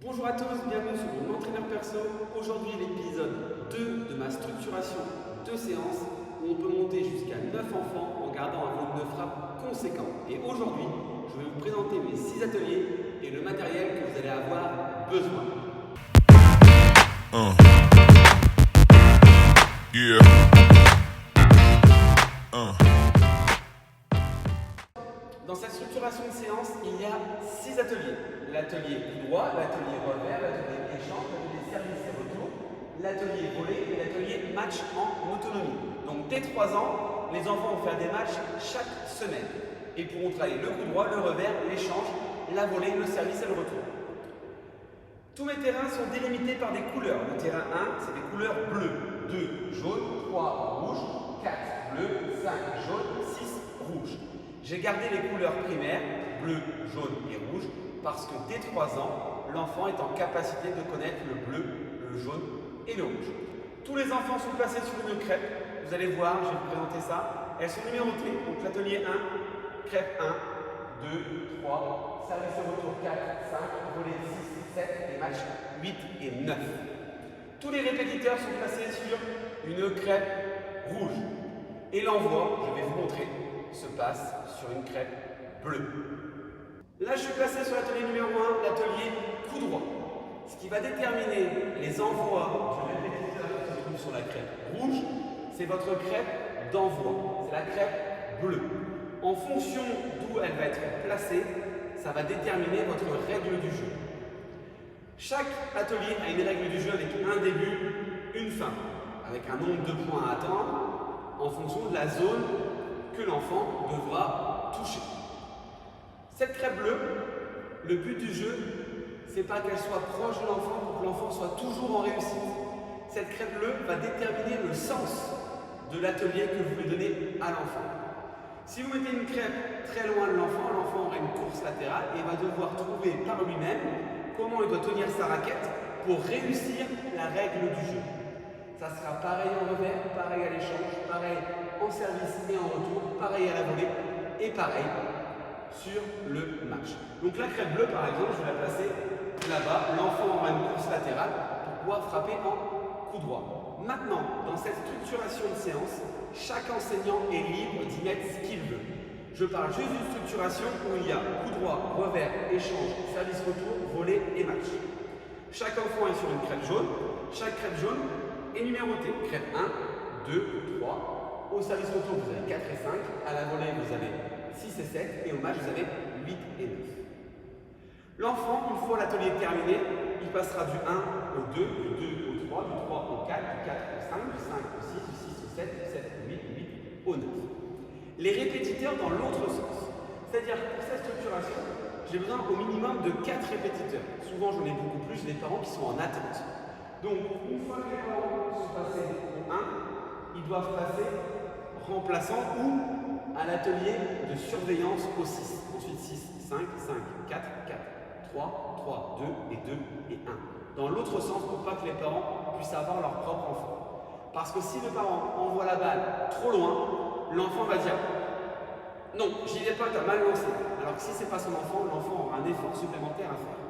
Bonjour à tous, bienvenue sur mon entraîneur perso. Aujourd'hui l'épisode 2 de ma structuration de séance où on peut monter jusqu'à 9 enfants en gardant un volume de frappe conséquent. Et aujourd'hui, je vais vous présenter mes 6 ateliers et le matériel que vous allez avoir besoin. Dans cette structuration de séance, il y a 6 ateliers. L'atelier coup droit, l'atelier revers, l'atelier échange, l'atelier service et retour, l'atelier volley et l'atelier match en autonomie. Donc dès 3 ans, les enfants vont faire des matchs chaque semaine et pourront travailler le coup droit, le revers, l'échange, la volée, le service et le retour. Tous mes terrains sont délimités par des couleurs. Le terrain 1, c'est des couleurs bleues, 2 jaune, 3 rouge, 4 bleu, 5 jaune, 6 rouge. J'ai gardé les couleurs primaires, bleu, jaune et rouge, parce que dès 3 ans, l'enfant est en capacité de connaître le bleu, le jaune et le rouge. Tous les enfants sont placés sur une crêpe. Vous allez voir, je vais vous présenter ça. Elles sont numérotées. Donc l'atelier 1, crêpe 1, 2, 3, service et retour 4, 5, volet 6, 7 et match 8 et 9. Tous les répétiteurs sont placés sur une crêpe rouge. Et l'envoi, je vais vous montrer, se passe sur une crêpe bleue. Là, je suis placé sur l'atelier numéro 1, l'atelier coup droit. Ce qui va déterminer les envois du répétiteur qui se trouve sur la crêpe rouge, c'est votre crêpe d'envoi. C'est la crêpe bleue. En fonction d'où elle va être placée, ça va déterminer votre règle du jeu. Chaque atelier a une règle du jeu avec un début, une fin, avec un nombre de points à atteindre en fonction de la zone que l'enfant devra toucher. Cette crêpe bleue, le but du jeu, c'est pas qu'elle soit proche de l'enfant pour que l'enfant soit toujours en réussite. Cette crêpe bleue va déterminer le sens de l'atelier que vous voulez donner à l'enfant. Si vous mettez une crêpe très loin de l'enfant, l'enfant aura une course latérale et va devoir trouver par lui-même comment il doit tenir sa raquette pour réussir la règle du jeu. Ça sera pareil en revers, pareil à l'échange, pareil en service et en retour, pareil à la volée et pareil sur le match. Donc la crêpe bleue par exemple, je vais la placer là-bas, l'enfant aura une course latérale pour pouvoir frapper en coup droit. Maintenant, dans cette structuration de séance, chaque enseignant est libre d'y mettre ce qu'il veut. Je parle juste d'une structuration où il y a coup droit, revers, échange, service retour, volée et match. Chaque enfant est sur une crêpe jaune, chaque crêpe jaune est numérotée. Crêpe 1, 2, 3, au service retour vous avez 4 et 5, à la volée vous avez 6 et 7 et au match vous avez 8 et 9. L'enfant, une fois l'atelier terminé, il passera du 1 au 2, du 2 au 3, du 3 au 4, du 4 au 5, du 5 au 6, du 6 au 7, du 7 au 8, du 8 au 9. Les répétiteurs dans l'autre sens. C'est-à-dire que pour cette structuration, j'ai besoin au minimum de 4 répétiteurs. Souvent j'en ai beaucoup plus, des parents qui sont en attente. Donc une fois que les parents sont passés au 1, ils doivent passer remplaçant ou à l'atelier de surveillance au 6. Ensuite 6, 5, 5, 4, 4, 3, 3, 2 et 2 et 1. Dans l'autre sens pour pas que les parents puissent avoir leur propre enfant. Parce que si le parent envoie la balle trop loin, l'enfant va dire non, j'y vais pas, t'as mal lancé. Alors que si c'est pas son enfant, l'enfant aura un effort supplémentaire à faire.